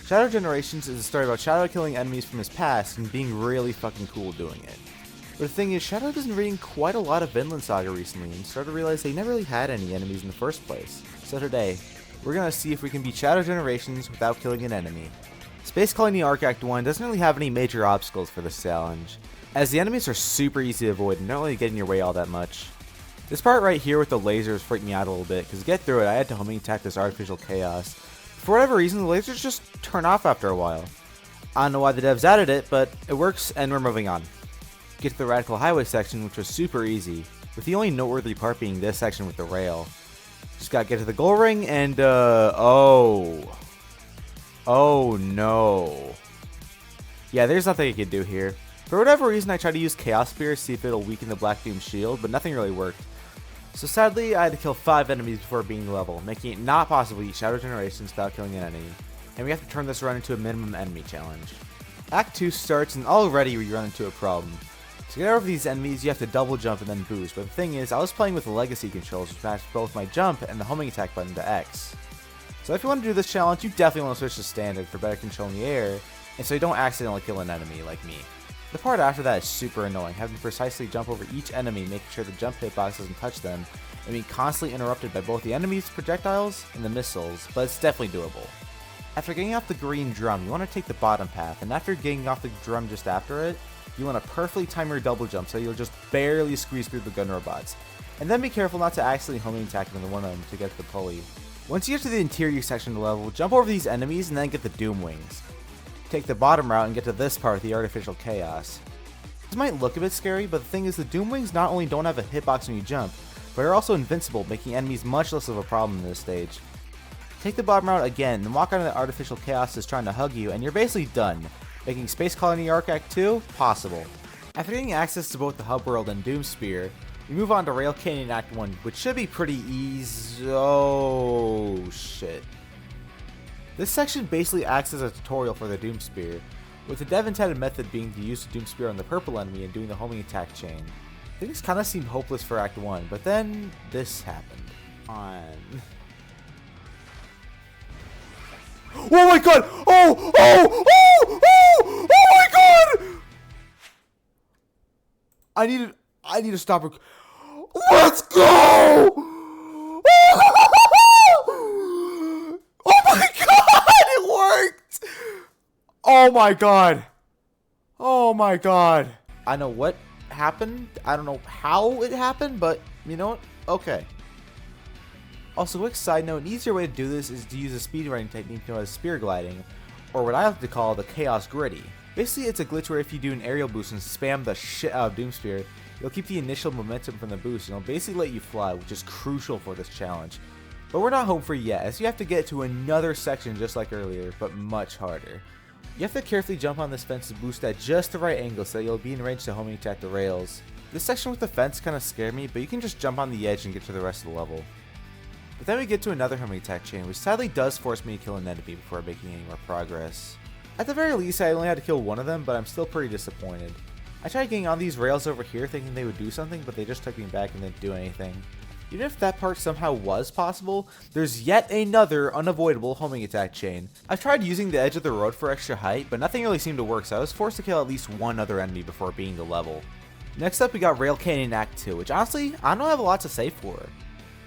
Shadow Generations is a story about Shadow killing enemies from his past and being really fucking cool doing it. But the thing is, Shadow has been reading quite a lot of Vinland Saga recently and started to realize they never really had any enemies in the first place. So today, we're gonna see if we can beat Shadow Generations without killing an enemy. Space Colony Arc Act 1 doesn't really have any major obstacles for this challenge, as the enemies are super easy to avoid and don't really get in your way all that much. This part right here with the lasers freaked me out a little bit, because to get through it I had to homing attack this artificial chaos. For whatever reason, the lasers just turn off after a while. I don't know why the devs added it, but it works and we're moving on. Get to the Radical Highway section, which was super easy, with the only noteworthy part being this section with the rail. Just gotta get to the goal ring and oh no. Yeah, there's nothing I can do here. For whatever reason, I tried to use Chaos Spear to see if it'll weaken the Black Doom shield, but nothing really worked. So sadly, I had to kill 5 enemies before beating the level, making it not possible to beat Shadow Generations without killing an enemy. And we have to turn this run into a minimum enemy challenge. Act 2 starts and already we run into a problem. To get over these enemies, you have to double jump and then boost, but the thing is, I was playing with the legacy controls which matched both my jump and the homing attack button to X. So if you want to do this challenge, you definitely want to switch to standard for better control in the air, and so you don't accidentally kill an enemy like me. The part after that is super annoying, having to precisely jump over each enemy, making sure the jump hitbox doesn't touch them, and being constantly interrupted by both the enemy's projectiles and the missiles, but it's definitely doable. After getting off the green drum, you want to take the bottom path, and after getting off the drum just after it, you want to perfectly time your double jump so you'll just barely squeeze through the gun robots. And then be careful not to accidentally homing attack into one of them to get the pulley. Once you get to the interior section of the level, jump over these enemies and then get the Doom Wings. Take the bottom route and get to this part with the artificial chaos. This might look a bit scary, but the thing is the Doom Wings not only don't have a hitbox when you jump, but are also invincible, making enemies much less of a problem in this stage. Take the bottom route again, then walk onto the artificial chaos that's trying to hug you, and you're basically done, making Space Colony Arc Act 2 possible. After getting access to both the Hub World and Doom Spear, we move on to Rail Canyon Act 1, which should be pretty easy. Oh shit. This section basically acts as a tutorial for the Doom Spear, with the dev intended method being to use the Doom Spear on the purple enemy and doing the homing attack chain. Things kinda seemed hopeless for Act 1, but then this happened. Oh my god! Oh my god! I need to stop. Let's go! Oh my god! It worked! Oh my god! Oh my god! I know what happened. I don't know how it happened, but you know what? Okay. Also, quick side note, an easier way to do this is to use a speedrunning technique known as spear gliding, or what I like to call the Chaos Gritty. Basically, it's a glitch where if you do an aerial boost and spam the shit out of Doom Spear, you'll keep the initial momentum from the boost and it'll basically let you fly, which is crucial for this challenge. But we're not home free yet, as you have to get to another section just like earlier, but much harder. You have to carefully jump on this fence to boost at just the right angle so that you'll be in range to homing attack the rails. This section with the fence kind of scared me, but you can just jump on the edge and get to the rest of the level. But then we get to another homing attack chain, which sadly does force me to kill an enemy before making any more progress. At the very least, I only had to kill one of them, but I'm still pretty disappointed. I tried getting on these rails over here thinking they would do something, but they just took me back and didn't do anything. Even if that part somehow was possible, there's yet another unavoidable homing attack chain. I've tried using the edge of the road for extra height, but nothing really seemed to work, so I was forced to kill at least one other enemy before beating the level. Next up, we got Rail Canyon Act 2, which honestly, I don't have a lot to say for.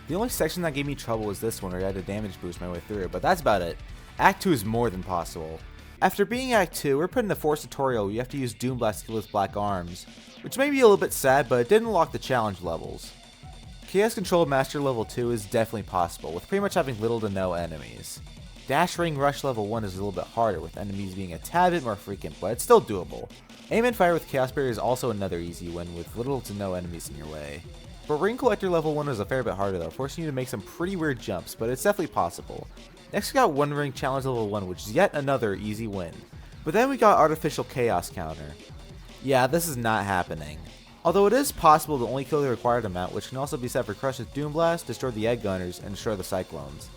The only section that gave me trouble was this one where I had to damage boost my way through, but that's about it. Act 2 is more than possible. After beating Act 2, we're put in the Force tutorial where you have to use Doom Blast to kill his black arms, which may be a little bit sad, but it didn't unlock the challenge levels. Chaos Control Master level 2 is definitely possible, with pretty much having little to no enemies. Dash Ring Rush level 1 is a little bit harder, with enemies being a tad bit more frequent, but it's still doable. Aim and Fire with Chaos Barrier is also another easy one, with little to no enemies in your way. But Ring Collector level 1 is a fair bit harder though, forcing you to make some pretty weird jumps, but it's definitely possible. Next we got One Ring Challenge level 1, which is yet another easy win. But then we got Artificial Chaos Counter. Yeah, this is not happening. Although it is possible to only kill the required amount, which can also be set for Crush with Doom Blast, Destroy the Egg Gunners, and Destroy the Cyclones.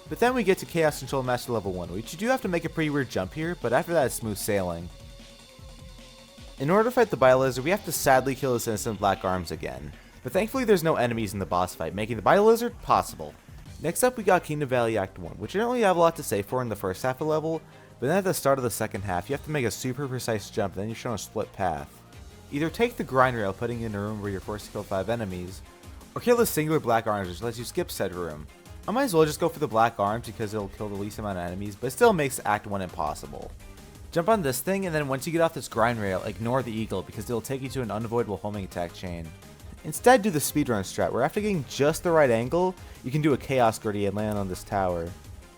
But then we get to Chaos Control Master level 1, which you do have to make a pretty weird jump here, but after that it's smooth sailing. In order to fight the Biolizard, we have to sadly kill his innocent black arms again. But thankfully there's no enemies in the boss fight, making the Biolizard possible. Next up we got Kingdom Valley Act 1, which I don't really have a lot to say for in the first half of the level, But then at the start of the second half, you have to make a super precise jump, and then you're shown a split path. Either take the grind rail, putting you in a room where you're forced to kill 5 enemies, or kill the singular black arms, which lets you skip said room. I might as well just go for the black arms because it'll kill the least amount of enemies, but it still makes Act 1 impossible. Jump on this thing, and then once you get off this grind rail, ignore the eagle because it'll take you to an unavoidable homing attack chain. Instead, do the speedrun strat, where after getting just the right angle, you can do a chaos griddy and land on this tower.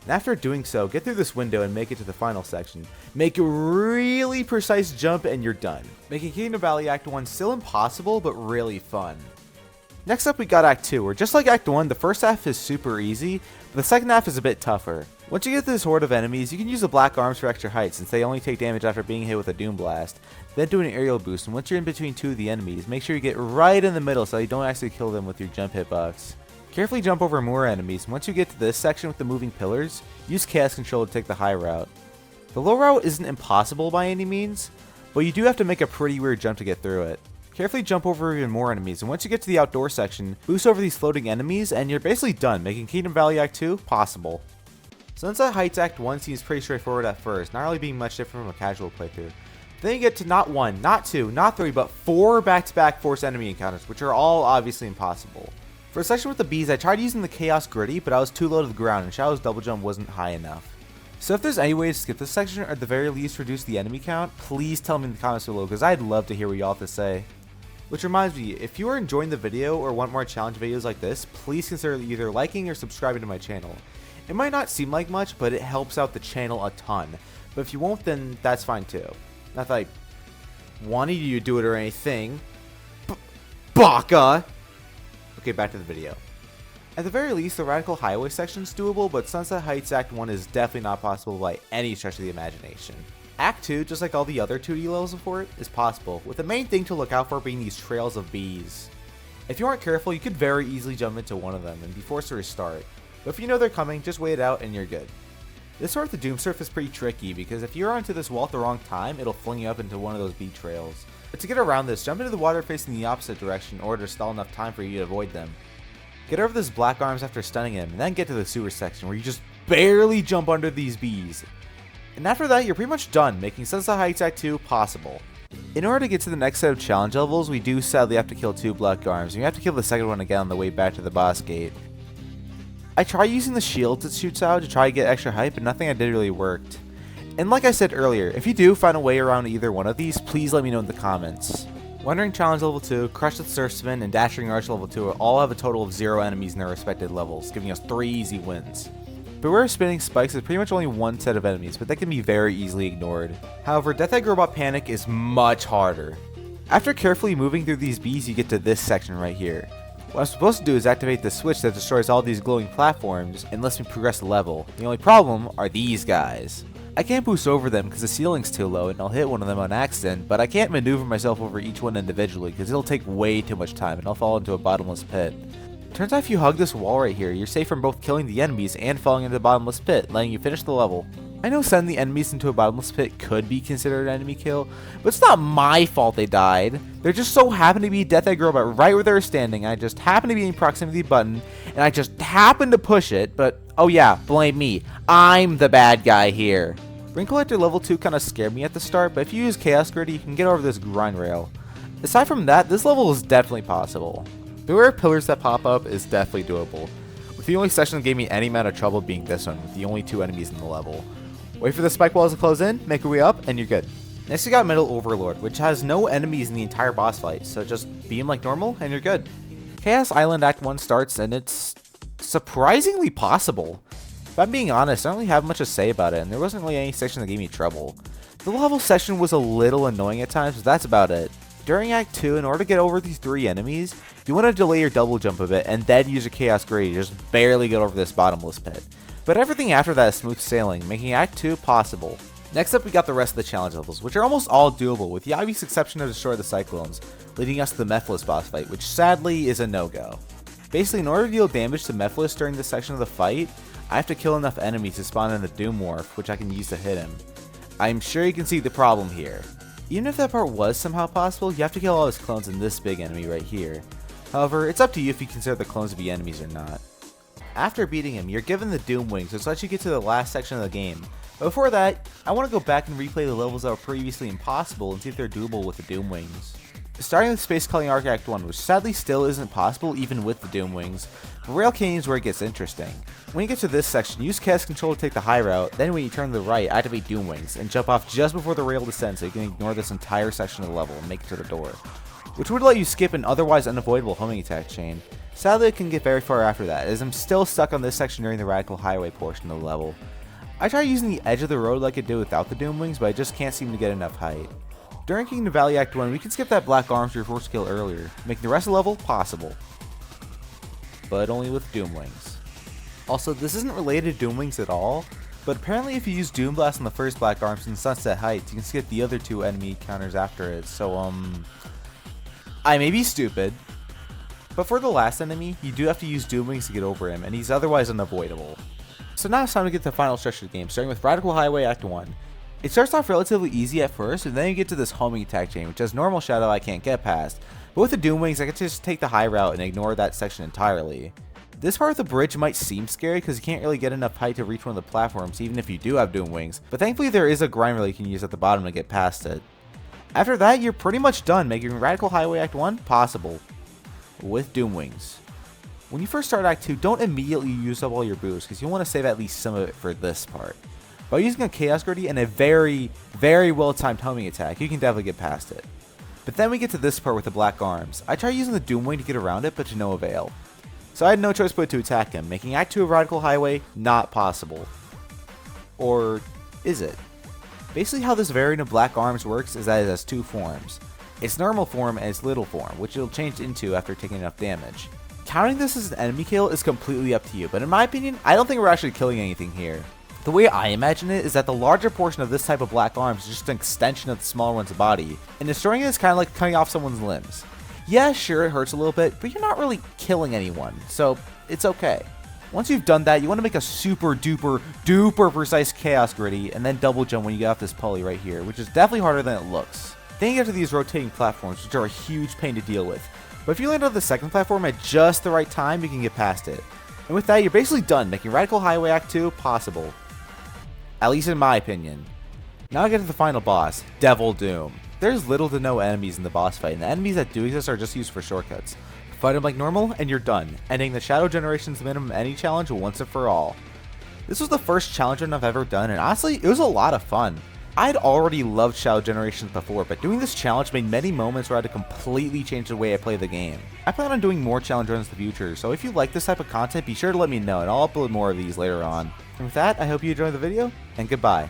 And after doing so, get through this window and make it to the final section. Make a really precise jump and you're done, making Kingdom Valley Act 1 still impossible, but really fun. Next up we got Act 2, where just like Act 1, the first half is super easy, but the second half is a bit tougher. Once you get to this horde of enemies, you can use the black arms for extra height since they only take damage after being hit with a Doom Blast. Then do an aerial boost, and once you're in between 2 of the enemies, make sure you get right in the middle so you don't actually kill them with your jump hitbox. Carefully jump over more enemies, and once you get to this section with the moving pillars, use Chaos Control to take the high route. The low route isn't impossible by any means, but you do have to make a pretty weird jump to get through it. Carefully jump over even more enemies, and once you get to the outdoor section, boost over these floating enemies, and you're basically done, making Kingdom Valley Act 2 possible. Sunset Heights Act 1 seems pretty straightforward at first, not really being much different from a casual playthrough. Then you get to not 1, not 2, not 3, but 4 back-to-back force enemy encounters, which are all obviously impossible. For a section with the bees, I tried using the Chaos Griddy, but I was too low to the ground, and Shadow's double jump wasn't high enough. So if there's any way to skip this section, or at the very least reduce the enemy count, please tell me in the comments below, because I'd love to hear what y'all have to say. Which reminds me, if you are enjoying the video or want more challenge videos like this, please consider either liking or subscribing to my channel. It might not seem like much, but it helps out the channel a ton. But if you won't, then that's fine too. Not that I wanted you to do it or anything. Baka! Okay, back to the video. At the very least, the Radical Highway section is doable, but Sunset Heights Act 1 is definitely not possible by any stretch of the imagination. Act 2, just like all the other 2D levels before it, is possible, with the main thing to look out for being these trails of bees. If you aren't careful, you could very easily jump into one of them and be forced to restart, but if you know they're coming, just wait it out and you're good. This sort of the Doom Surf is pretty tricky, because if you're onto this wall at the wrong time, it'll fling you up into one of those bee trails. But to get around this, jump into the water facing the opposite direction in order to stall enough time for you to avoid them. Get over this black arms after stunning him, and then get to the sewer section where you just barely jump under these bees. And after that, you're pretty much done, making Sunset Heights Act 2 possible. In order to get to the next set of challenge levels, we do sadly have to kill 2 black arms, and you have to kill the second one again on the way back to the boss gate. I tried using the shield that shoots out to try to get extra hype, but nothing I did really worked. And like I said earlier, if you do find a way around either one of these, please let me know in the comments. Wandering Challenge Level 2, Crush the Surfsman, and Dashing Arch Level 2 all have a total of 0 enemies in their respective levels, giving us 3 easy wins. Beware of Spinning Spikes is pretty much only one set of enemies, but that can be very easily ignored. However, Death Egg Robot Panic is much harder. After carefully moving through these bees, you get to this section right here. What I'm supposed to do is activate the switch that destroys all these glowing platforms and lets me progress the level. The only problem are these guys. I can't boost over them because the ceiling's too low and I'll hit one of them on accident, but I can't maneuver myself over each one individually because it'll take way too much time and I'll fall into a bottomless pit. Turns out if you hug this wall right here, you're safe from both killing the enemies and falling into the bottomless pit, letting you finish the level. I know sending the enemies into a bottomless pit could be considered an enemy kill, but it's not my fault they died. There just so happened to be a Death Egg Robot right where they were standing, I just happened to be in proximity button, and I just happened to push it, but oh yeah, blame me. I'm the bad guy here. Ring Collector level 2 kinda scared me at the start, but if you use Chaos Griddy, you can get over this grind rail. Aside from that, this level is definitely possible. Beware of pillars that pop up is definitely doable, with the only section that gave me any amount of trouble being this one, with the only 2 enemies in the level. Wait for the spike walls to close in, make your way up, and you're good. Next we got Metal Overlord, which has no enemies in the entire boss fight, so just beam like normal, and you're good. Chaos Island Act 1 starts, and it's surprisingly possible. If I'm being honest, I don't really have much to say about it, and there wasn't really any section that gave me trouble. The level section was a little annoying at times, but that's about it. During Act 2, in order to get over these 3 enemies, you want to delay your double jump a bit, and then use your Chaos Griddy to just barely get over this bottomless pit. But everything after that is smooth sailing, making Act 2 possible. Next up we got the rest of the challenge levels, which are almost all doable, with the obvious exception of Destroy the Cyclones, leading us to the Mephiles boss fight, which sadly is a no-go. Basically, in order to deal damage to Mephiles during this section of the fight, I have to kill enough enemies to spawn in the Doom Morph, which I can use to hit him. I'm sure you can see the problem here. Even if that part was somehow possible, you have to kill all his clones in this big enemy right here. However, it's up to you if you consider the clones to be enemies or not. After beating him, you're given the Doom Wings, which lets you get to the last section of the game, But before that, I want to go back and replay the levels that were previously impossible and see if they're doable with the Doom Wings. Starting with Space Culling Arc Act 1, which sadly still isn't possible even with the Doom Wings, but Rail Canyon is where it gets interesting. When you get to this section, use Chaos Control to take the high route, then when you turn to the right, activate Doom Wings, and jump off just before the rail descends so you can ignore this entire section of the level and make it to the door, which would let you skip an otherwise unavoidable homing attack chain. Sadly, it can get very far after that, as I'm still stuck on this section during the Radical Highway portion of the level. I tried using the edge of the road like it did without the Doom Wings, but I just can't seem to get enough height. During Kingdom Valley Act 1, we can skip that black arms reverse kill earlier, making the rest of the level possible. But only with Doom Wings. Also, this isn't related to Doom Wings at all, but apparently if you use Doom Blast on the first black arms in Sunset Heights, you can skip the other two enemy counters after it, so I may be stupid, but for the last enemy, you do have to use Doom Wings to get over him, and he's otherwise unavoidable. So now it's time to get to the final stretch of the game, starting with Radical Highway Act 1. It starts off relatively easy at first, and then you get to this homing attack chain, which has normal shadow I can't get past, but with the Doom Wings I can just take the high route and ignore that section entirely. This part of the bridge might seem scary because you can't really get enough height to reach one of the platforms even if you do have Doom Wings, but thankfully there is a grind rail you can use at the bottom to get past it. After that, you're pretty much done, making Radical Highway Act 1 possible with Doom Wings. When you first start Act 2, don't immediately use up all your boosts because you'll want to save at least some of it for this part. By using a Chaos Griddy and a very, very well timed homing attack, you can definitely get past it. But then we get to this part with the black arms. I tried using the Doom Wing to get around it, but to no avail. So I had no choice but to attack him, making Act 2 of Radical Highway not possible. Or is it? Basically how this variant of black arms works is that it has two forms. Its normal form and its little form, which it'll change into after taking enough damage. Counting this as an enemy kill is completely up to you, but in my opinion, I don't think we're actually killing anything here. The way I imagine it is that the larger portion of this type of black arms is just an extension of the smaller one's body, and destroying it is kind of like cutting off someone's limbs. Yeah, sure, it hurts a little bit, but you're not really killing anyone, so it's okay. Once you've done that, you want to make a super duper precise Chaos Griddy, and then double jump when you get off this pulley right here, which is definitely harder than it looks. Then you get to these rotating platforms, which are a huge pain to deal with, but if you land on the second platform at just the right time, you can get past it. And with that, you're basically done, making Radical Highway Act 2 possible. At least in my opinion. Now I get to the final boss, Devil Doom. There's little to no enemies in the boss fight, and the enemies that do exist are just used for shortcuts. Fight them like normal, and you're done, ending the Shadow Generations minimum any challenge once and for all. This was the first challenge run I've ever done, and honestly, it was a lot of fun. I'd already loved Shadow Generations before, but doing this challenge made many moments where I had to completely change the way I play the game. I plan on doing more challenge runs in the future, so if you like this type of content, be sure to let me know, and I'll upload more of these later on. And with that, I hope you enjoyed the video, and goodbye.